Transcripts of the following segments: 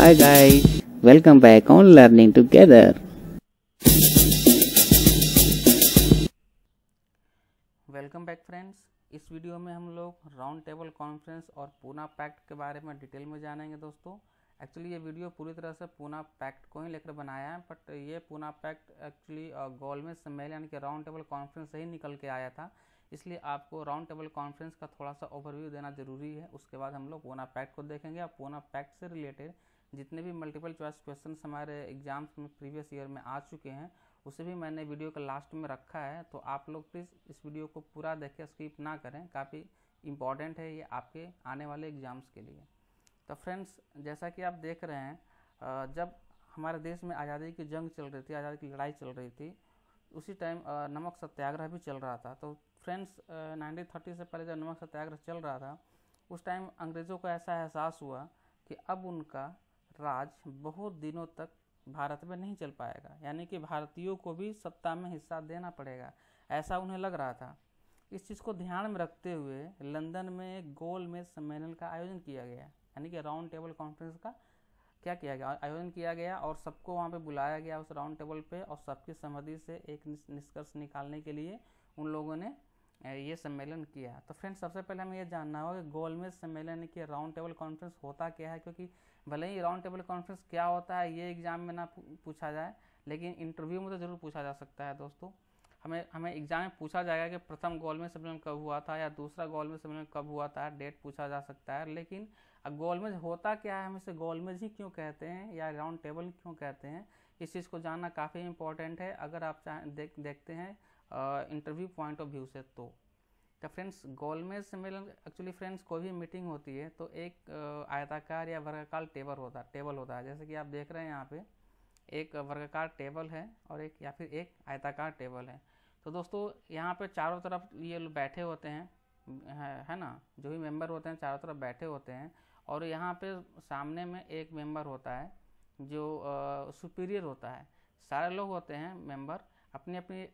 Hi guys, welcome back on Learning Together. Welcome back friends. इस video में हम लोग राउंड टेबल कॉन्फ्रेंस और पूना पैक्ट के बारे में डिटेल में जानेंगे दोस्तों। एक्चुअली ये वीडियो पूरी तरह से पूना पैक्ट को ही लेकर बनाया है, बट ये पूना पैक्ट एक्चुअली गोलमेज सम्मेलन यानी कि राउंड टेबल कॉन्फ्रेंस से ही निकल के आया था, इसलिए आपको राउंड टेबल कॉन्फ्रेंस का थोड़ा सा ओवरव्यू देना जरूरी है। उसके बाद हम लोग पूना पैक्ट को देखेंगे और पूना पैक्ट से रिलेटेड जितने भी मल्टीपल चॉइस क्वेश्चन हमारे एग्जाम्स में प्रीवियस ईयर में आ चुके हैं उसे भी मैंने वीडियो के लास्ट में रखा है, तो आप लोग प्लीज़ इस वीडियो को पूरा देखें, स्किप ना करें। काफ़ी इम्पॉर्टेंट है ये आपके आने वाले एग्जाम्स के लिए। तो फ्रेंड्स, जैसा कि आप देख रहे हैं, जब हमारे देश में आज़ादी की जंग चल रही थी, आज़ादी की लड़ाई चल रही थी, उसी टाइम नमक सत्याग्रह भी चल रहा था। तो फ्रेंड्स, 1930 से पहले जब नमक सत्याग्रह चल रहा था उस टाइम अंग्रेज़ों को ऐसा एहसास हुआ कि अब उनका राज बहुत दिनों तक भारत में नहीं चल पाएगा, यानी कि भारतीयों को भी सत्ता में हिस्सा देना पड़ेगा, ऐसा उन्हें लग रहा था। इस चीज़ को ध्यान में रखते हुए लंदन में एक गोलमेज सम्मेलन का आयोजन किया गया, यानी कि राउंड टेबल कॉन्फ्रेंस का क्या किया गया, आयोजन किया गया और सबको वहाँ पे बुलाया गया उस राउंड टेबल पे, और सबकी सहमति से एक निष्कर्ष निकालने के लिए उन लोगों ने ये सम्मेलन किया। तो फ्रेंड्स, सबसे पहले हमें ये जानना होगा कि गोलमेज सम्मेलन की राउंड टेबल कॉन्फ्रेंस होता क्या है, क्योंकि भले ही राउंड टेबल कॉन्फ्रेंस क्या होता है ये एग्जाम में ना पूछा जाए, लेकिन इंटरव्यू में तो जरूर पूछा जा सकता है दोस्तों। हमें एग्जाम में पूछा जाएगा कि प्रथम गोलमेज सम्मेलन कब हुआ था या दूसरा गोलमेज सम्मेलन कब हुआ था, डेट पूछा जा सकता है। लेकिन गोलमेज होता क्या है, हम इसे गोलमेज ही क्यों कहते हैं या राउंड टेबल क्यों कहते हैं, इस चीज़ को जानना काफ़ी इंपॉर्टेंट है अगर आप देखते हैं इंटरव्यू पॉइंट ऑफ व्यू से। तो फ्रेंड्स, गोलमेज सम्मेलन एक्चुअली फ्रेंड्स कोई भी मीटिंग होती है तो एक आयताकार या वर्गाकार टेबल होता है। जैसे कि आप देख रहे हैं यहाँ पे एक वर्गाकार टेबल है और एक या फिर एक आयताकार टेबल है। तो दोस्तों, यहाँ पे चारों तरफ ये लोग बैठे होते हैं, है ना, जो भी मेंबर होते हैं चारों तरफ बैठे होते हैं, और यहाँ पे सामने में एक मेंबर होता है जो सुपीरियर होता है। सारे लोग होते हैं मेंबर, अपनी अपनी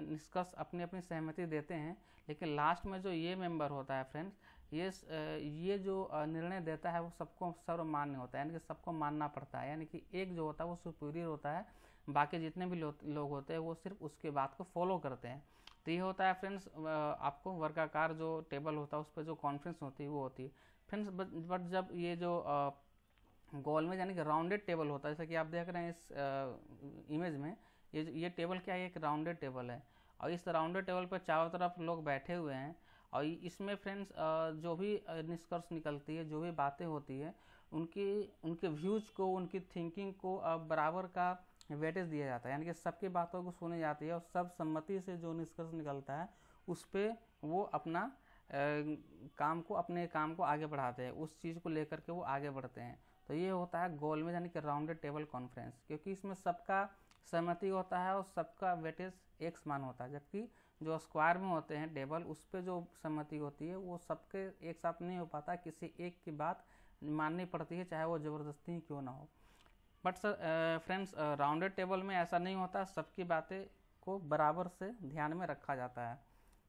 निष्कर्ष अपनी अपनी सहमति देते हैं, लेकिन लास्ट में जो ये मेंबर होता है फ्रेंड्स, ये जो निर्णय देता है वो सबको सर्वमान्य होता है, यानी कि सबको मानना पड़ता है। यानी कि एक जो होता है वो सुपीरियर होता है, बाकी जितने भी लोग होते हैं वो सिर्फ उसके बात को फॉलो करते हैं। तो ये होता है फ्रेंड्स, आपको वर्गाकार जो टेबल होता है उस पर जो कॉन्फ्रेंस होती है वो होती है फ्रेंड्स। बट जब ये जो गोलमेज यानी कि राउंडेड टेबल होता है, जैसे कि आप देख रहे हैं इस इमेज में, ये टेबल क्या है, एक राउंडेड टेबल है, और इस राउंडेड टेबल पर चारों तरफ लोग बैठे हुए हैं, और इसमें फ्रेंड्स जो भी निष्कर्ष निकलती है, जो भी बातें होती है, उनके व्यूज को, उनकी थिंकिंग को बराबर का वेटेज दिया जाता है, यानी कि सबकी बातों को सुनी जाती है और सब सम्मति से जो निष्कर्ष निकलता है उस पर वो अपने काम को आगे बढ़ाते हैं, उस चीज़ को लेकर के वो आगे बढ़ते हैं। तो ये होता है गोलमेज यानी कि राउंडेड टेबल कॉन्फ्रेंस, क्योंकि इसमें सबका सहमति होता है और सबका वेटेज एक समान होता है। जबकि जो स्क्वायर में होते हैं टेबल, उस पर जो सहमति होती है वो सबके एक साथ नहीं हो पाता, किसी एक की बात माननी पड़ती है, चाहे वो ज़बरदस्ती क्यों ना हो। बट फ्रेंड्स, राउंडेड टेबल में ऐसा नहीं होता, सबकी बातें को बराबर से ध्यान में रखा जाता है।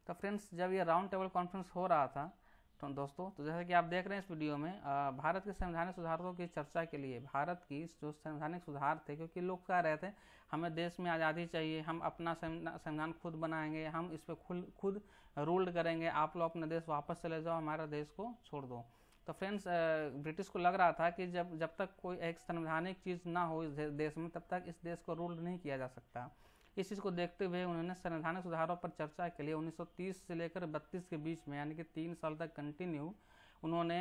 तो फ्रेंड्स, जब ये राउंड टेबल कॉन्फ्रेंस हो रहा था तो दोस्तों, तो जैसे कि आप देख रहे हैं इस वीडियो में, भारत के संवैधानिक सुधारों की चर्चा के लिए भारत की जो संवैधानिक सुधार थे, क्योंकि लोग कह रहे थे हमें देश में आज़ादी चाहिए, हम अपना संविधान खुद बनाएंगे, हम इस पर खुद रूल्ड करेंगे, आप लोग अपना देश वापस चले जाओ, हमारा देश को छोड़ दो। तो फ्रेंड्स, ब्रिटिश को लग रहा था कि जब तक कोई एक संवैधानिक चीज़ ना हो इस देश में, तब तक इस देश को रूल्ड नहीं किया जा सकता। इस चीज़ को देखते हुए उन्होंने संवैधानिक सुधारों पर चर्चा के लिए 1930 से लेकर 32 के बीच में, यानी कि 3 साल तक कंटिन्यू उन्होंने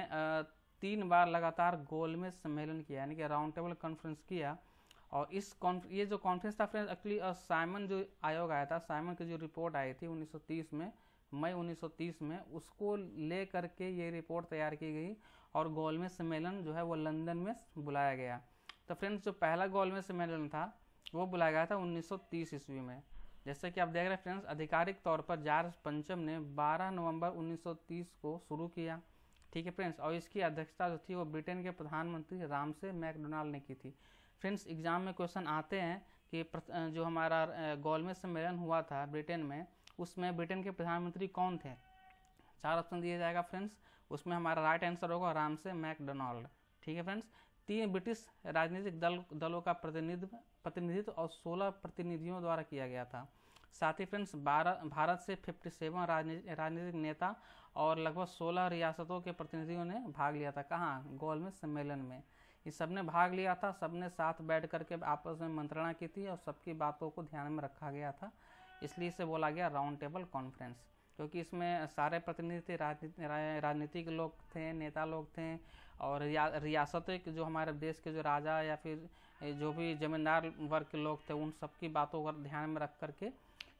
3 बार लगातार गोलमेज सम्मेलन किया, यानी कि राउंड टेबल कॉन्फ्रेंस किया। और ये जो कॉन्फ्रेंस था फ्रेंड्स, एक्चुअली साइमन जो आयोग आया था, साइमन की जो रिपोर्ट आई थी 1930 में, मई 1930 में, उसको ले करके ये रिपोर्ट तैयार की गई और गोलमेज सम्मेलन जो है वो लंदन में बुलाया गया। तो फ्रेंड्स, जो पहला गोलमेज सम्मेलन था वो बुलाया गया था 1930 ईस्वी में। जैसे कि आप देख रहे हैं फ्रेंड्स, आधिकारिक तौर पर जॉर्ज पंचम ने 12 नवंबर 1930 को शुरू किया, ठीक है फ्रेंड्स, और इसकी अध्यक्षता जो थी वो ब्रिटेन के प्रधानमंत्री रामसे मैकडोनाल्ड ने की थी। फ्रेंड्स, एग्जाम में क्वेश्चन आते हैं कि जो हमारा गोलमेज सम्मेलन हुआ था ब्रिटेन में, उसमें ब्रिटेन के प्रधानमंत्री कौन थे। 4 ऑप्शन दिया जाएगा फ्रेंड्स, उसमें हमारा राइट आंसर होगा रामसे मैकडोनाल्ड, ठीक है फ्रेंड्स। 3 ब्रिटिश राजनीतिक दलों का प्रतिनिधित्व और 16 प्रतिनिधियों द्वारा किया गया था। साथ ही फ्रेंड्स भारत से 57 राजनीतिक नेता और लगभग 16 रियासतों के प्रतिनिधियों ने भाग लिया था। कहाँ? गोलमेज सम्मेलन में। इस सब ने भाग लिया था, सब ने साथ बैठ करके आपस में मंत्रणा की थी और सबकी बातों को ध्यान में रखा गया था, इसलिए इसे बोला गया राउंड टेबल कॉन्फ्रेंस, क्योंकि इसमें सारे प्रतिनिधि थे, राजनीतिक लोग थे, नेता लोग थे और रियासतें के जो हमारे देश के जो राजा या फिर जो भी जमींदार वर्ग के लोग थे, उन सबकी बातों को ध्यान में रख करके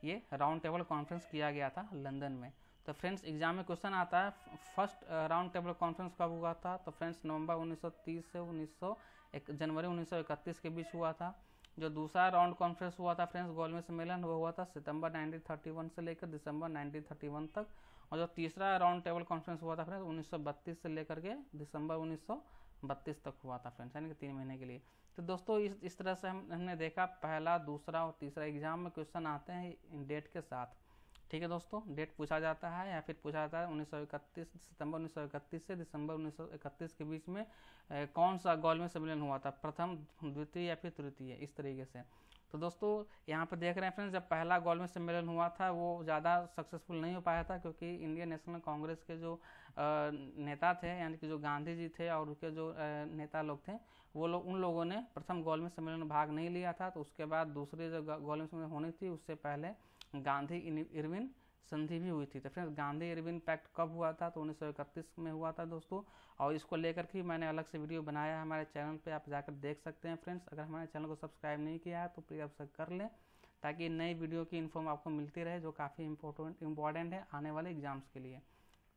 ये राउंड टेबल कॉन्फ्रेंस किया गया था लंदन में। तो फ्रेंड्स एग्जाम में क्वेश्चन आता है फर्स्ट राउंड टेबल कॉन्फ्रेंस कब हुआ था? तो फ्रेंड्स नवंबर 1930 से जनवरी 1931 के बीच हुआ था। जो दूसरा राउंड कॉन्फ्रेंस हुआ था फ्रेंड्स गोलमेज सम्मेलन, वो हुआ था सितंबर 1931 से लेकर दिसंबर 1931 तक। और जो तीसरा राउंड टेबल कॉन्फ्रेंस हुआ था फ्रेंड्स 1932 से लेकर के दिसंबर 1932 तक हुआ था फ्रेंड्स, यानी कि 3 महीने के लिए। तो दोस्तों इस तरह से हमने देखा पहला, दूसरा और तीसरा एग्जाम में क्वेश्चन आते हैं डेट के साथ। ठीक है दोस्तों, डेट पूछा जाता है या फिर पूछा जाता है 1931 सितंबर 1931 से दिसंबर 1931 के बीच में कौन सा गोलमेज सम्मेलन हुआ था, प्रथम, द्वितीय या फिर तृतीय, इस तरीके से। तो दोस्तों यहाँ पर देख रहे हैं फ्रेंड्स, जब पहला गोलमेज सम्मेलन हुआ था वो ज़्यादा सक्सेसफुल नहीं हो पाया था, क्योंकि इंडियन नेशनल कांग्रेस के जो नेता थे, यानी कि जो गांधी जी थे और उनके जो नेता लोग थे, वो लोग उन लोगों ने प्रथम गोलमेज सम्मेलन में भाग नहीं लिया था। तो उसके बाद दूसरी जो गोलमेज सम्मेलन होनी थी उससे पहले गांधी इरविन संधि भी हुई थी। तो फ्रेंड्स गांधी इरविन पैक्ट कब हुआ था? तो 1931 में हुआ था दोस्तों, और इसको लेकर के मैंने अलग से वीडियो बनाया है हमारे चैनल पे, आप जाकर देख सकते हैं फ्रेंड्स। अगर हमारे चैनल को सब्सक्राइब नहीं किया है तो प्लीज़ आप कर लें, ताकि नई वीडियो की इन्फॉर्म आपको मिलती रहे, जो काफ़ी इंपॉर्टेंट है आने वाले एग्जाम्स के लिए।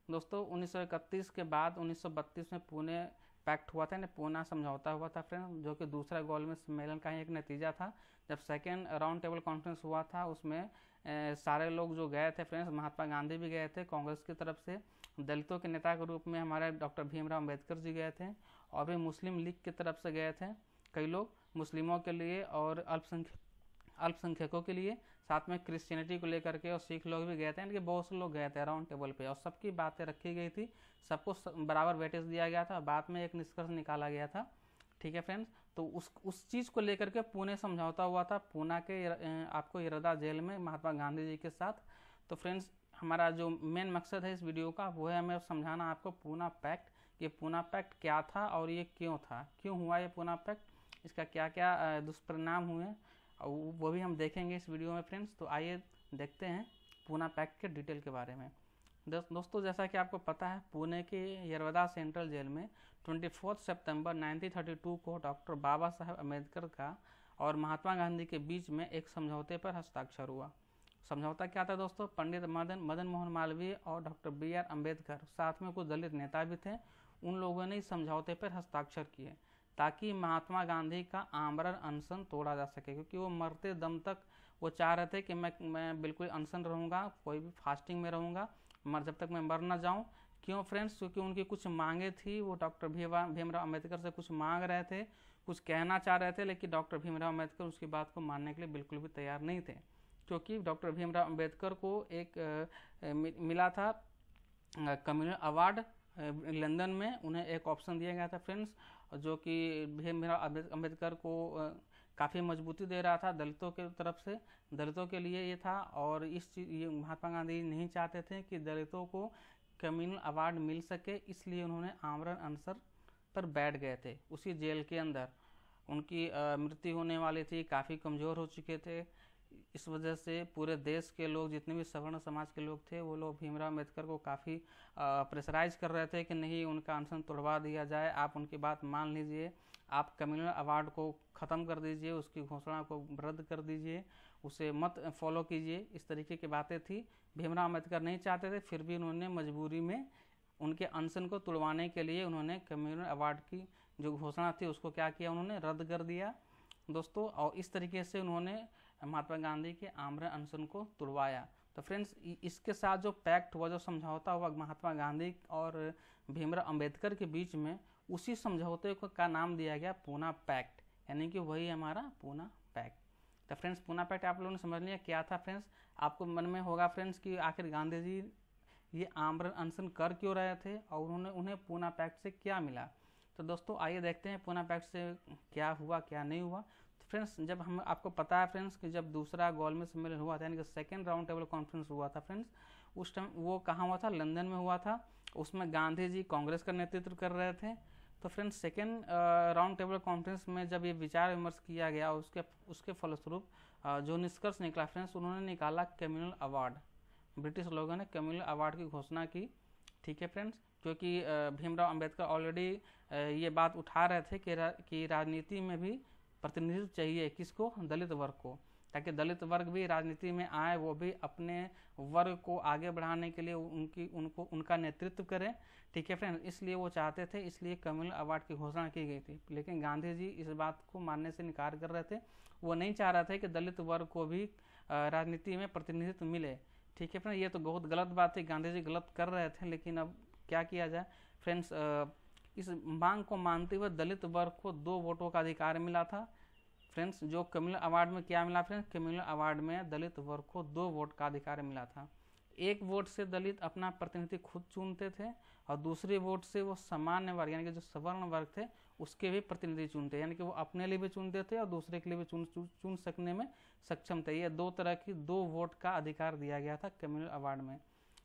दोस्तों 1931 के बाद 1932 में पुणे पैक्ट हुआ था, पूना समझौता हुआ था फ्रेंड्स, जो कि दूसरा गोलमेज सम्मेलन का ही एक नतीजा था। जब सेकेंड राउंड टेबल कॉन्फ्रेंस हुआ था उसमें सारे लोग जो गए थे फ्रेंड्स, महात्मा गांधी भी गए थे कांग्रेस की तरफ से, दलितों के नेता के रूप में हमारे डॉक्टर भीमराव अम्बेडकर जी गए थे, और भी मुस्लिम लीग की तरफ से गए थे कई लोग, मुस्लिमों के लिए और अल्पसंख्यकों के लिए, साथ में क्रिश्चियनिटी को लेकर के और सिख लोग भी गए थे, इनके बहुत से लोग गए थे राउंड टेबल पे, और सबकी बातें रखी गई थी, सबको बराबर वेटेज दिया गया था, बाद में एक निष्कर्ष निकाला गया था। ठीक है फ्रेंड्स, तो उस चीज़ को लेकर के पुणे समझौता हुआ था, पूना के आपको इरदा जेल में महात्मा गांधी जी के साथ। तो फ्रेंड्स हमारा जो मेन मकसद है इस वीडियो का वो है हमें समझाना आपको पूना पैक्ट, ये पूना पैक्ट क्या था और ये क्यों था, क्यों हुआ ये पूना पैक्ट, इसका क्या क्या दुष्परिणाम हुए, और वो भी हम देखेंगे इस वीडियो में फ्रेंड्स। तो आइए देखते हैं पूना पैक्ट के डिटेल के बारे में। दोस्तों जैसा कि आपको पता है, पुणे के यरवदा सेंट्रल जेल में 24 सितंबर 1932 को डॉक्टर बाबा साहेब अम्बेडकर का और महात्मा गांधी के बीच में एक समझौते पर हस्ताक्षर हुआ। समझौता क्या था दोस्तों? पंडित मदन मोहन मालवीय और डॉक्टर BR अम्बेडकर, साथ में कुछ दलित नेता भी थे, उन लोगों ने इस समझौते पर हस्ताक्षर किए ताकि महात्मा गांधी का आमरण अनशन तोड़ा जा सके, क्योंकि वो मरते दम तक वो चाह रहे थे कि मैं बिल्कुल अनशन रहूँगा, कोई भी फास्टिंग में रहूँगा, जब तक मैं मर ना जाऊँ। क्यों फ्रेंड्स? क्योंकि उनकी कुछ मांगे थी, वो डॉक्टर भीमराव अम्बेडकर से कुछ मांग रहे थे, कुछ कहना चाह रहे थे, लेकिन डॉक्टर भीमराव अम्बेडकर उसकी बात को मानने के लिए बिल्कुल भी तैयार नहीं थे, क्योंकि डॉक्टर भीमराव अम्बेडकर को एक मिला था कम्युनल अवार्ड लंदन में, उन्हें एक ऑप्शन दिया गया था फ्रेंड्स, जो कि भीमराव अम्बेडकर को काफ़ी मजबूती दे रहा था दलितों के तरफ से, दलितों के लिए ये था। और इस चीज़ ये महात्मा गांधी नहीं चाहते थे कि दलितों को कम्युनल अवार्ड मिल सके, इसलिए उन्होंने आमरण अनशन पर बैठ गए थे उसी जेल के अंदर। उनकी मृत्यु होने वाली थी, काफ़ी कमज़ोर हो चुके थे, इस वजह से पूरे देश के लोग, जितने भी सवर्ण समाज के लोग थे, वो लोग भीमराव अम्बेडकर को काफ़ी प्रेशराइज कर रहे थे कि नहीं, उनका अनशन तोड़वा दिया जाए, आप उनकी बात मान लीजिए, आप कम्युनल अवार्ड को ख़त्म कर दीजिए, उसकी घोषणा को रद्द कर दीजिए, उसे मत फॉलो कीजिए, इस तरीके की बातें थी। भीमराव अम्बेडकर नहीं चाहते थे, फिर भी उन्होंने मजबूरी में उनके अनशन को तुड़वाने के लिए उन्होंने कम्युनल अवार्ड की जो घोषणा थी उसको क्या किया, उन्होंने रद्द कर दिया दोस्तों, और इस तरीके से उन्होंने महात्मा गांधी के आमरण अनशन को तुड़वाया। तो फ्रेंड्स इसके साथ जो पैक्ट हुआ, जो समझौता हुआ महात्मा गांधी और भीमराव अम्बेडकर के बीच में, उसी समझौते को का नाम दिया गया पूना पैक्ट, यानी कि वही हमारा पूना पैक्ट। तो फ्रेंड्स पूना पैक्ट आप लोगों ने समझ लिया क्या था फ्रेंड्स। आपको मन में होगा फ्रेंड्स कि आखिर गांधी जी ये आमरण अनशन कर क्यों रहे थे और उन्हें पूना पैक्ट से क्या मिला। तो दोस्तों आइए देखते हैं पूना पैक्ट से क्या हुआ क्या नहीं हुआ। तो फ्रेंड्स जब हम आपको पता है फ्रेंड्स कि जब दूसरा गोलमेज सम्मेलन हुआ था यानी कि सेकेंड राउंड टेबल कॉन्फ्रेंस हुआ था फ्रेंड्स, उस टाइम वो कहाँ हुआ था, लंदन में हुआ था। उसमें गांधी जी कांग्रेस का नेतृत्व कर रहे थे। तो friends second round table conference में जब ये विचार विमर्श किया गया उसके फलस्वरूप जो निष्कर्ष निकला फ्रेंड्स, उन्होंने निकाला कम्युनल अवार्ड। ब्रिटिश लोगों ने कम्युनल अवार्ड की घोषणा की। ठीक है फ्रेंड्स, क्योंकि भीमराव अंबेडकर ऑलरेडी ये बात उठा रहे थे कि राजनीति में भी प्रतिनिधित्व चाहिए, किसको, दलित वर्ग को, ताकि दलित वर्ग भी राजनीति में आए, वो भी अपने वर्ग को आगे बढ़ाने के लिए उनका नेतृत्व करें। ठीक है फ्रेंड, इसलिए वो चाहते थे, इसलिए कम्युनल अवार्ड की घोषणा की गई थी। लेकिन गांधी जी इस बात को मानने से इनकार कर रहे थे। वो नहीं चाह रहे थे कि दलित वर्ग को भी राजनीति में प्रतिनिधित्व मिले। ठीक है फ्रेंड, ये तो बहुत गलत बात है, गांधी जी गलत कर रहे थे। लेकिन अब क्या किया जाए फ्रेंड्स, इस मांग को मानते हुए दलित वर्ग को 2 वोटों का अधिकार मिला था। फ्रेंड्स जो कम्युनल अवार्ड में क्या मिला फ्रेंड्स, कम्युनल अवार्ड में दलित वर्ग को 2 वोट का अधिकार मिला था। 1 वोट से दलित अपना प्रतिनिधि खुद चुनते थे और दूसरे वोट से वो सामान्य वर्ग यानी कि जो सवर्ण वर्ग थे उसके भी प्रतिनिधि चुनते, यानी कि वो अपने लिए भी चुनते थे और दूसरे के लिए भी चुन सकने में सक्षम थे। ये 2 तरह की 2 वोट का अधिकार दिया गया था कम्युनल अवार्ड में।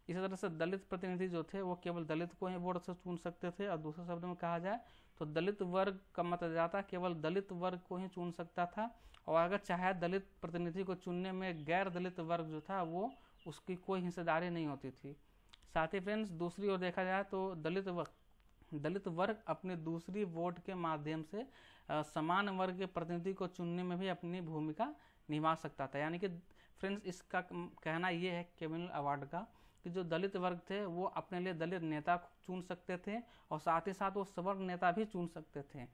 इसी तरह से दलित प्रतिनिधि जो थे वो केवल दलित को ही वोट से चुन सकते थे, और दूसरे शब्द में कहा जाए तो दलित वर्ग का मतदाता केवल दलित वर्ग को ही चुन सकता था। और अगर चाहे दलित प्रतिनिधि को चुनने में गैर दलित वर्ग जो था वो उसकी कोई हिस्सेदारी नहीं होती थी। साथ ही फ्रेंड्स दूसरी ओर देखा जाए तो दलित वर्ग अपने दूसरी वोट के माध्यम से समान वर्ग के प्रतिनिधि को चुनने में भी अपनी भूमिका निभा सकता था। यानी कि फ्रेंड्स इसका कहना ये है कम्युनल अवार्ड का कि जो दलित वर्ग थे वो अपने लिए दलित नेता चुन सकते थे और साथ ही साथ वो सवर्ण नेता भी चुन सकते थे।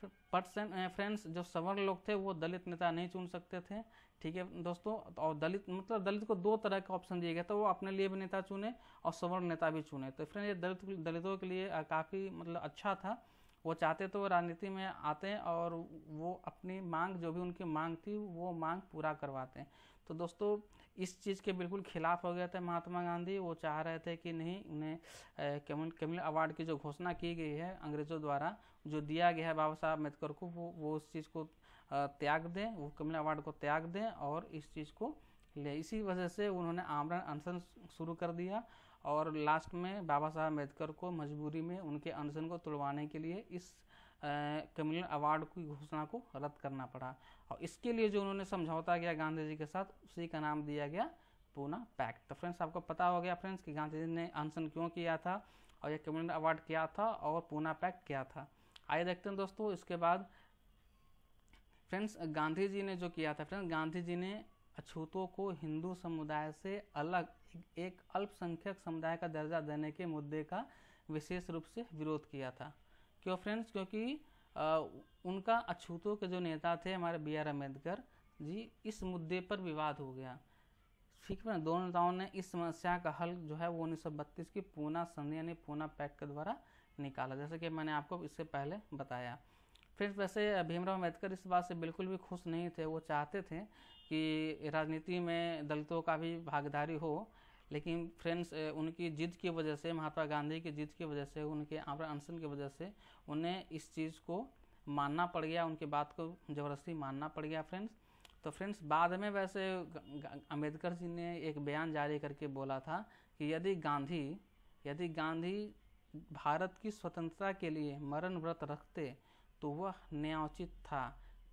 फ्रेंड्स जो सवर्ण लोग थे वो दलित नेता नहीं चुन सकते थे। ठीक है दोस्तों, और दलित को 2 तरह का ऑप्शन दिया गया था, वो अपने लिए भी नेता चुने और सवर्ण नेता भी चुने। तो फ्रेंड ये दलितों के लिए काफ़ी अच्छा था। वो चाहते तो वो राजनीति में आते हैं और वो अपनी मांग, जो भी उनकी मांग थी वो मांग पूरा करवाते हैं। तो दोस्तों इस चीज़ के बिल्कुल खिलाफ हो गया था महात्मा गांधी। वो चाह रहे थे कि नहीं, उन्हें कम्युनल अवार्ड की जो घोषणा की गई है अंग्रेज़ों द्वारा, जो दिया गया है बाबा साहब अम्बेडकर को, वो उस चीज़ को त्याग दें, वो कम्युनल अवार्ड को त्याग दें और इस चीज़ को ले। इसी वजह से उन्होंने आमरण अनशन शुरू कर दिया और लास्ट में बाबा साहब अम्बेडकर को मजबूरी में उनके अनशन को तोड़वाने के लिए इस कम्युनल अवार्ड की घोषणा को रद्द करना पड़ा। और इसके लिए जो उन्होंने समझौता किया गांधी जी के साथ, उसी का नाम दिया गया पूना पैक्ट। तो फ्रेंड्स आपको पता हो गया फ्रेंड्स कि गांधी जी ने अनशन क्यों किया था और ये कम्युनल अवार्ड क्या था और पूना पैक्ट क्या था। आइए देखते हैं दोस्तों इसके बाद फ्रेंड्स गांधी जी ने जो किया था। फ्रेंड्स गांधी जी ने अछूतों को हिंदू समुदाय से अलग एक अल्पसंख्यक समुदाय का दर्जा देने के मुद्दे का विशेष रूप से विरोध किया था। क्यों फ्रेंड्स, क्योंकि उनका अछूतों के जो नेता थे हमारे BR अम्बेडकर जी, इस मुद्दे पर विवाद हो गया। ठीक है, दोनों नेताओं ने इस समस्या का हल जो है वो 1932 की पूना संधि यानी पूना पैक्ट के द्वारा निकाला, जैसे कि मैंने आपको इससे पहले बताया। फिर वैसे भीमराव अम्बेडकर इस बात से बिल्कुल भी खुश नहीं थे। वो चाहते थे कि राजनीति में दलितों का भी भागीदारी हो, लेकिन फ्रेंड्स उनकी जिद की वजह से, महात्मा गांधी की जिद की वजह से, उनके आमरण अनशन की वजह से उन्हें इस चीज़ को मानना पड़ गया, उनकी बात को ज़बरदस्ती मानना पड़ गया फ्रेंड्स। तो फ्रेंड्स बाद में वैसे अम्बेडकर जी ने एक बयान जारी करके बोला था कि यदि गांधी भारत की स्वतंत्रता के लिए मरण व्रत रखते तो वह न्यायोचित था,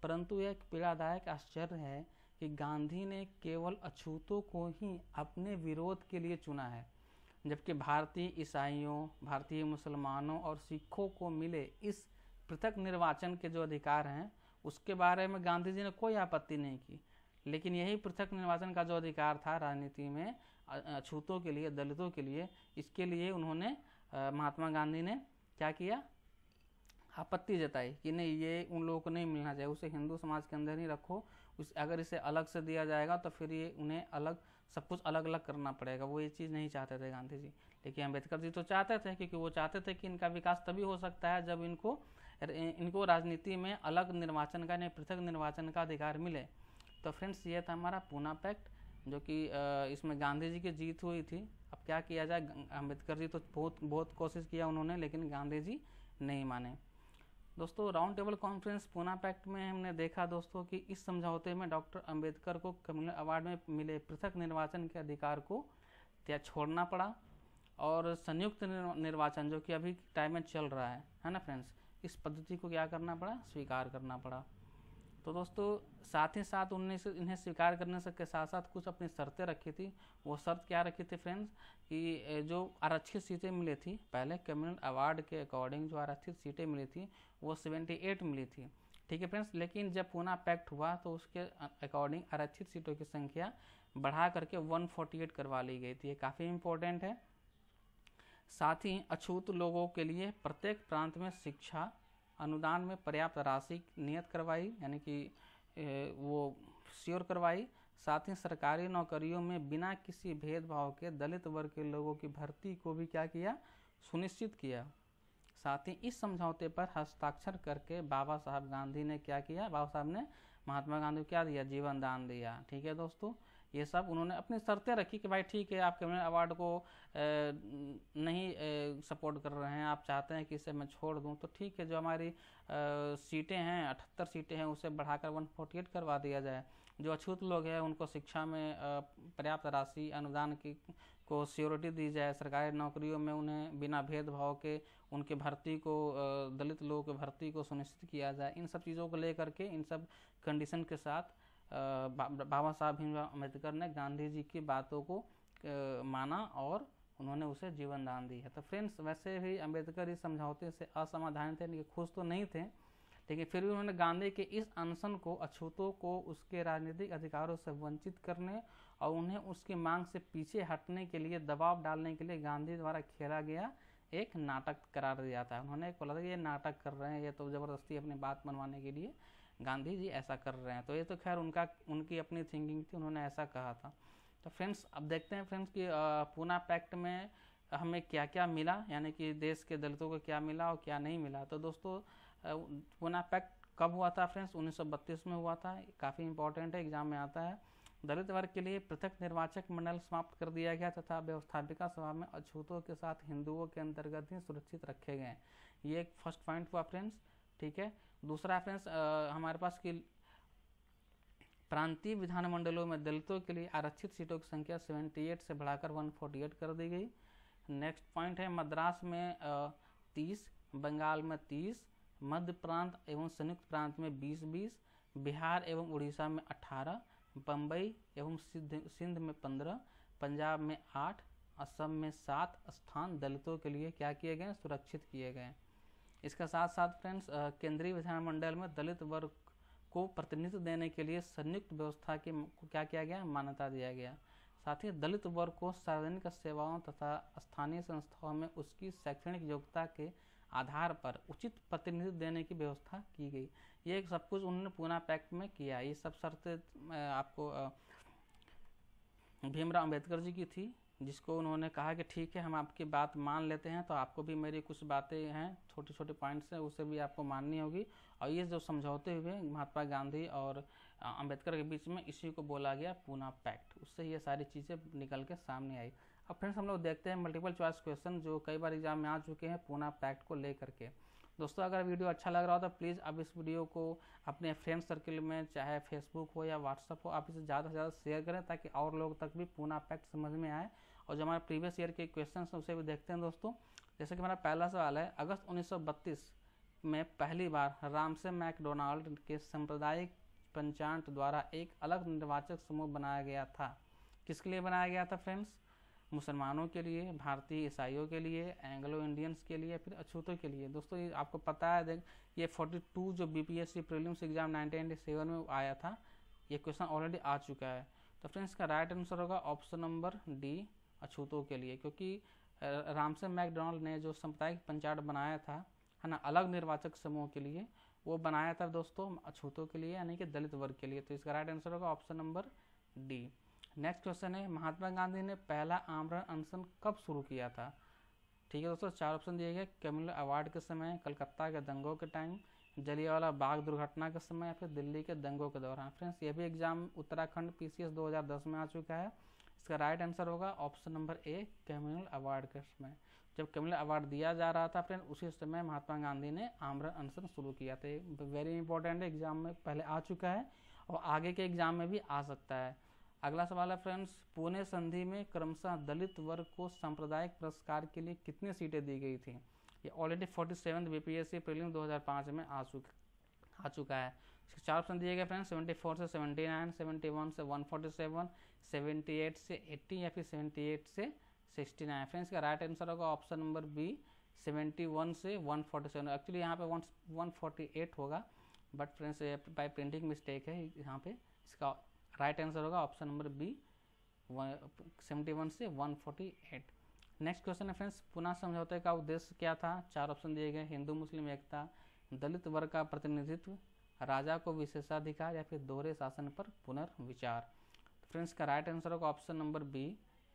परंतु यह एक पीड़ादायक आश्चर्य है कि गांधी ने केवल अछूतों को ही अपने विरोध के लिए चुना है, जबकि भारतीय ईसाइयों, भारतीय मुसलमानों और सिखों को मिले इस पृथक निर्वाचन के जो अधिकार हैं उसके बारे में गांधी जी ने कोई आपत्ति नहीं की। लेकिन यही पृथक निर्वाचन का जो अधिकार था राजनीति में अछूतों के लिए, दलितों के लिए, इसके लिए उन्होंने महात्मा गांधी ने क्या किया, आपत्ति जताई कि नहीं, ये उन लोगों को नहीं मिलना चाहिए, उसे हिंदू समाज के अंदर ही रखो, अगर इसे अलग से दिया जाएगा तो फिर ये उन्हें अलग, सब कुछ अलग अलग करना पड़ेगा। वो ये चीज़ नहीं चाहते थे गांधी जी। लेकिन अम्बेडकर जी तो चाहते थे, क्योंकि वो चाहते थे कि इनका विकास तभी हो सकता है जब इनको राजनीति में अलग निर्वाचन का, नहीं पृथक निर्वाचन का अधिकार मिले। तो फ्रेंड्स ये था हमारा पूना पैक्ट, जो कि इसमें गांधी जी की जीत हुई थी। अब क्या किया जाए, अम्बेडकर जी तो बहुत कोशिश किया उन्होंने, लेकिन गांधी जी नहीं माने। दोस्तों round table conference Poona pact में हमने देखा दोस्तों कि इस समझौते में डॉक्टर अंबेडकर को कम्युनल अवार्ड में मिले पृथक निर्वाचन के अधिकार को त्याग छोड़ना पड़ा, और संयुक्त निर्वाचन जो कि अभी टाइम में चल रहा है ना फ्रेंड्स, इस पद्धति को क्या करना पड़ा, स्वीकार करना पड़ा। तो दोस्तों साथ ही साथ उन्होंने इन्हें स्वीकार करने से के साथ साथ कुछ अपनी शर्तें रखी थी। वो शर्त क्या रखी थी फ्रेंड्स कि जो आरक्षित सीटें मिली थी पहले कम्युनल अवार्ड के अकॉर्डिंग, जो आरक्षित सीटें मिली थी वो 78 मिली थी, ठीक है फ्रेंड्स। लेकिन जब पूना पैक्ट हुआ तो उसके अकॉर्डिंग आरक्षित सीटों की संख्या बढ़ा करके 148 करवा ली गई थी। ये काफ़ी इम्पोर्टेंट है। साथ ही अछूत लोगों के लिए प्रत्येक प्रांत में शिक्षा अनुदान में पर्याप्त राशि नियत करवाई, यानी कि वो श्योर करवाई। साथ ही सरकारी नौकरियों में बिना किसी भेदभाव के दलित वर्ग के लोगों की भर्ती को भी क्या किया, सुनिश्चित किया। साथ ही इस समझौते पर हस्ताक्षर करके बाबा साहब गांधी ने क्या किया, बाबा साहब ने महात्मा गांधी को क्या दिया, जीवन दान दिया, ठीक है दोस्तों। ये सब उन्होंने अपनी शर्तें रखी कि भाई ठीक है आप कम्युनल अवार्ड को नहीं सपोर्ट कर रहे हैं, आप चाहते हैं कि इसे मैं छोड़ दूं, तो ठीक है जो हमारी सीटें हैं 78 सीटें हैं उसे बढ़ाकर 148 करवा दिया जाए। जो अछूत लोग हैं उनको शिक्षा में पर्याप्त राशि अनुदान की को सियोरिटी दी जाए, सरकारी नौकरियों में उन्हें बिना भेदभाव के उनके भर्ती को दलित लोगों की भर्ती को सुनिश्चित किया जाए। इन सब चीज़ों को लेकर के, इन सब कंडीशन के साथ बाबा साहब भीमराव अम्बेडकर ने गांधी जी की बातों को माना और उन्होंने उसे जीवन दान दी है। तो फ्रेंड्स वैसे भी अम्बेडकर इस समझौते से असमाधान थे, खुश तो नहीं थे, लेकिन फिर भी उन्होंने गांधी के इस अनशन को अछूतों को उसके राजनीतिक अधिकारों से वंचित करने और उन्हें उसकी मांग से पीछे हटने के लिए दबाव डालने के लिए गांधी द्वारा खेला गया एक नाटक करार दिया था। उन्होंने बोला था कि ये नाटक कर रहे हैं, ये तो ज़बरदस्ती अपनी बात मनवाने के लिए गांधी जी ऐसा कर रहे हैं। तो ये तो खैर उनकी अपनी थिंकिंग थी, उन्होंने ऐसा कहा था। तो फ्रेंड्स अब देखते हैं फ्रेंड्स कि पूना पैक्ट में हमें क्या क्या मिला, यानी कि देश के दलितों को क्या मिला और क्या नहीं मिला। तो दोस्तों पूना पैक्ट कब हुआ था फ्रेंड्स, 1932 में हुआ था। काफ़ी इंपॉर्टेंट है, एग्जाम में आता है। दलित वर्ग के लिए पृथक निर्वाचक मंडल समाप्त कर दिया गया तथा व्यवस्थापिका सभा में अछूतों के साथ हिंदुओं के अंतर्गत ही सुरक्षित रखे गए। ये एक फर्स्ट पॉइंट हुआ फ्रेंड्स, ठीक है। दूसरा फ्रेंड्स हमारे पास कि प्रांतीय विधानमंडलों में दलितों के लिए आरक्षित सीटों की संख्या 78 से बढ़ाकर 148 कर दी गई। नेक्स्ट पॉइंट है मद्रास में 30, बंगाल में 30, मध्य प्रांत एवं संयुक्त प्रांत में 20-20, बिहार एवं उड़ीसा में 18, बम्बई एवं सिंध में 15, पंजाब में 8, असम में 7 स्थान दलितों के लिए क्या किए गए, सुरक्षित किए गए। इसके साथ साथ फ्रेंड्स केंद्रीय विधानमंडल में दलित वर्ग को प्रतिनिधित्व देने के लिए संयुक्त व्यवस्था की क्या किया गया, मान्यता दिया गया। साथ ही दलित वर्ग को सार्वजनिक सेवाओं तथा स्थानीय संस्थाओं में उसकी शैक्षणिक योग्यता के आधार पर उचित प्रतिनिधित्व देने की व्यवस्था की गई। ये सब कुछ उन्होंने पूना पैक्ट में किया। ये सब शर्तें आपको भीमराव अम्बेडकर जी की थी, जिसको उन्होंने कहा कि ठीक है हम आपकी बात मान लेते हैं, तो आपको भी मेरी कुछ बातें हैं, छोटे छोटे पॉइंट्स हैं, उसे भी आपको माननी होगी। और ये जो समझौते हुए महात्मा गांधी और अम्बेडकर के बीच में, इसी को बोला गया पूना पैक्ट। उससे ये सारी चीज़ें निकल के सामने आई। अब फ्रेंड्स हम लोग देखते हैं मल्टीपल चॉइस क्वेश्चन जो कई बार एग्जाम में आ चुके हैं पूना पैक्ट को लेकर के। दोस्तों अगर वीडियो अच्छा लग रहा हो तो प्लीज़ आप इस वीडियो को अपने फ्रेंड सर्कल में, चाहे फेसबुक हो या व्हाट्सअप हो, आप इसे ज़्यादा से ज़्यादा शेयर करें ताकि और लोग तक भी पूना पैक्ट समझ में आए। और जो हमारे प्रीवियस ईयर के क्वेश्चन हैं उसे भी देखते हैं दोस्तों। जैसे कि हमारा पहला सवाल है, अगस्त 1932 में पहली बार रामसे मैकडोनाल्ड के सांप्रदायिक पंचायत द्वारा एक अलग निर्वाचक समूह बनाया गया था। किसके लिए बनाया गया था फ्रेंड्स? मुसलमानों के लिए, भारतीय ईसाइयों के लिए, एंग्लो इंडियंस के लिए, फिर अछूतों के लिए। दोस्तों ये आपको पता है, देख ये 42 जो बीपीएससी प्रीलिम्स एग्जाम 1997 में आया था, ये क्वेश्चन ऑलरेडी आ चुका है। तो फ्रेंड्स इसका राइट आंसर होगा ऑप्शन नंबर डी, अछूतों के लिए। क्योंकि रामसे मैकडोनाल्ड ने जो सांप्रदायिक पंचायत बनाया था, है ना, अलग निर्वाचक समूह के लिए, वो बनाया था दोस्तों अछूतों के लिए, यानी कि दलित वर्ग के लिए। तो इसका राइट आंसर होगा option number D. Next question है, महात्मा गांधी ने पहला आमरण अनशन कब शुरू किया था? ठीक है दोस्तों, 4 ऑप्शन दिए गए, कम्युनल अवार्ड के समय, कलकत्ता के दंगों के टाइम, जलियांवाला बाग दुर्घटना के समय, या फिर दिल्ली के दंगों के दौरान। फ्रेंड्स ये भी एग्जाम उत्तराखंड पीसीएस 2010 में आ चुका है। इसका राइट आंसर होगा ऑप्शन नंबर ए, कम्युनल अवार्ड के समय। जब कमल अवार्ड दिया जा रहा था फ्रेंड, उसी समय महात्मा गांधी ने आमरण अनशन शुरू किया था। वेरी इंपॉर्टेंट है, एग्जाम में पहले आ चुका है और आगे के एग्जाम में भी आ सकता है। अगला सवाल है फ्रेंड्स, पुणे संधि में क्रमशः दलित वर्ग को सांप्रदायिक पुरस्कार के लिए कितनी सीटें दी गई थी? ये ऑलरेडी 47 बीपीएससी प्रीलिम 2005 में आ चुका है। इसके 4 ऑप्शन दिए गए फ्रेंड्स, 74 से 79, 71 से 147, 78 से 80 या फिर 78 से 69। फ्रेंड्स का राइट आंसर होगा ऑप्शन नंबर बी, 71 से 147। एक्चुअली यहाँ पे 148 होगा, but friends bye printing mistake है यहाँ पे। इसका राइट आंसर होगा ऑप्शन नंबर बी, 71 से 148। नेक्स्ट क्वेश्चन है फ्रेंड्स, पुना समझौते का उद्देश्य क्या था? 4 ऑप्शन दिए गए, हिंदू मुस्लिम एकता, दलित वर्ग का प्रतिनिधित्व, राजा को विशेषाधिकार या फिर दोहरे शासन पर पुनर्विचार। फ्रेंड्स का राइट आंसर होगा ऑप्शन नंबर बी,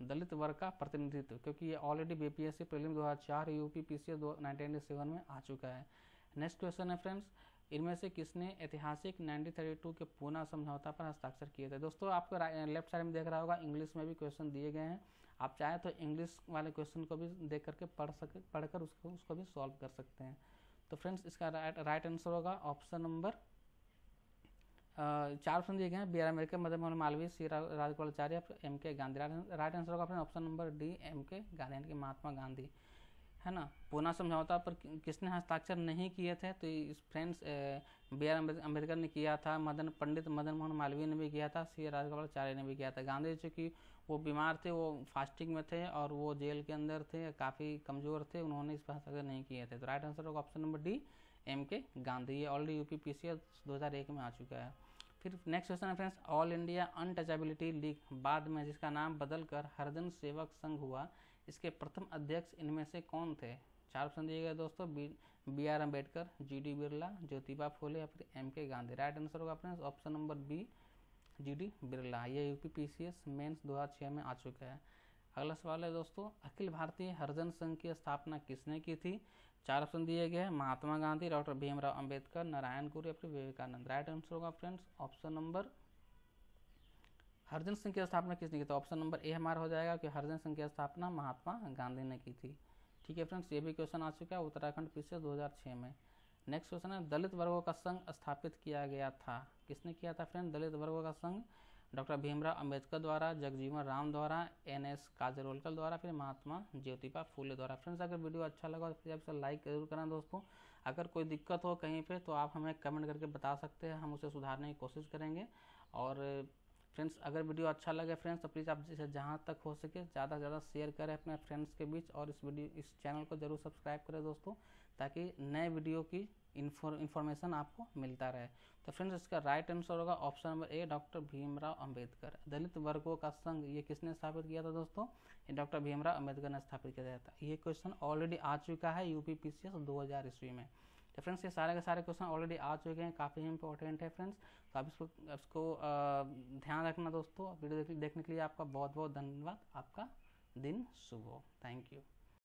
दलित वर्ग का प्रतिनिधित्व, क्योंकि ये already BPSC prelim 2004 UP PCS 1997 में आ चुका है। नेक्स्ट क्वेश्चन है फ्रेंड्स, इनमें से किसने ऐतिहासिक 1932 के पूना समझौता पर हस्ताक्षर किए थे? दोस्तों आपको लेफ्ट साइड में देख रहा होगा, इंग्लिश में भी क्वेश्चन दिए गए हैं। आप चाहे तो इंग्लिश वाले क्वेश्चन को भी देख करके पढ़कर उसको भी सॉल्व कर सकते हैं। तो फ्रेंड्स इसका राइट आंसर होगा ऑप्शन नंबर 4 ऑप्शन दिए गए हैं, B R Ambedkar, Madan Mohan Malviya, C Rajagopalachari, M K Gandhi. Right answer होगा friends option number D, M K Gandhi, यानी कि महात्मा गांधी, है ना। पूना समझौता पर किसने हस्ताक्षर नहीं किए थे? तो इस फ्रेंड्स बी आर अम्बेडकर ने किया था, पंडित मदन मोहन मालवीय ने भी किया था, सी राजगोपालाचार्य ने भी किया था। गांधी जी की वो बीमार थे, वो फास्टिंग में थे और वो जेल के अंदर थे, काफ़ी कमज़ोर थे, उन्होंने इस पर हस्ताक्षर नहीं किए थे। तो राइट आंसर होगा option number D, M K Gandhi. ये ऑलरेडी यूपी पीसीएस 2001 में आ चुका है। फिर नेक्स्ट क्वेश्चन है friends, all India untouchability league बाद में जिसका नाम बदलकर हरिजन सेवक संघ हुआ, इसके प्रथम अध्यक्ष इनमें से कौन थे? 4 ऑप्शन दिए गए दोस्तों, B R Ambedkar, G D Birla, Jyotiba Phule या फिर M K Gandhi. Right answer होगा friends option number B, G D Birla. ये यूपी पीसीएस मेंस 2006 में आ चुका है। अगला सवाल है दोस्तों, अखिल भारतीय हरिजन संघ की स्थापना किसने की थी? 4 ऑप्शन दिए गए हैं, महात्मा गांधी, डॉक्टर भीमराव अंबेडकर, नारायण गुरु या फिर विवेकानंद। राइट आंसर होगा फ्रेंड्स ऑप्शन नंबर, हरिजन संघ की स्थापना किसने की? तो ऑप्शन नंबर ए हमारा हो जाएगा कि हरिजन संघ की स्थापना महात्मा गांधी ने की थी। ठीक है फ्रेंड्स, ये भी क्वेश्चन आ चुका है उत्तराखंड पीसीएस 2006 में। नेक्स्ट क्वेश्चन है, दलित वर्गों का संघ स्थापित किया गया था, किसने किया था फ्रेंड? दलित वर्गों का संघ डॉक्टर भीमराव अंबेडकर द्वारा, जगजीवन राम द्वारा, एनएस काजरोलकर द्वारा, फिर महात्मा ज्योतिबा फुले द्वारा। फ्रेंड्स अगर वीडियो अच्छा लगा तो प्लीज़ आप लाइक जरूर करना दोस्तों। अगर कोई दिक्कत हो कहीं पे तो आप हमें कमेंट करके बता सकते हैं, हम उसे सुधारने की कोशिश करेंगे। और फ्रेंड्स अगर वीडियो अच्छा लगे फ्रेंड्स तो प्लीज़ आप जैसे जहाँ तक हो सके ज़्यादा से ज़्यादा शेयर करें अपने फ्रेंड्स के बीच, और इस चैनल को जरूर सब्सक्राइब करें दोस्तों, ताकि नए वीडियो की इन्फॉर्मेशन आपको मिलता रहे। तो फ्रेंड्स इसका राइट आंसर होगा option number A, doctor Bhimrao Ambedkar. दलित वर्गों का संघ ये किसने स्थापित किया था दोस्तों? ये डॉक्टर भीमराव अंबेडकर ने स्थापित किया था। ये क्वेश्चन ऑलरेडी आ चुका है यूपी पीसीएस 2000 ईस्वी में। तो फ्रेंड्स ये सारे के सारे क्वेश्चन ऑलरेडी आ चुके हैं, काफ़ी इंपॉर्टेंट है फ्रेंड्स। तो आप इसको ध्यान रखना दोस्तों। वीडियो देखने के लिए आपका बहुत बहुत धन्यवाद। आपका दिन शुभ हो। Thank you.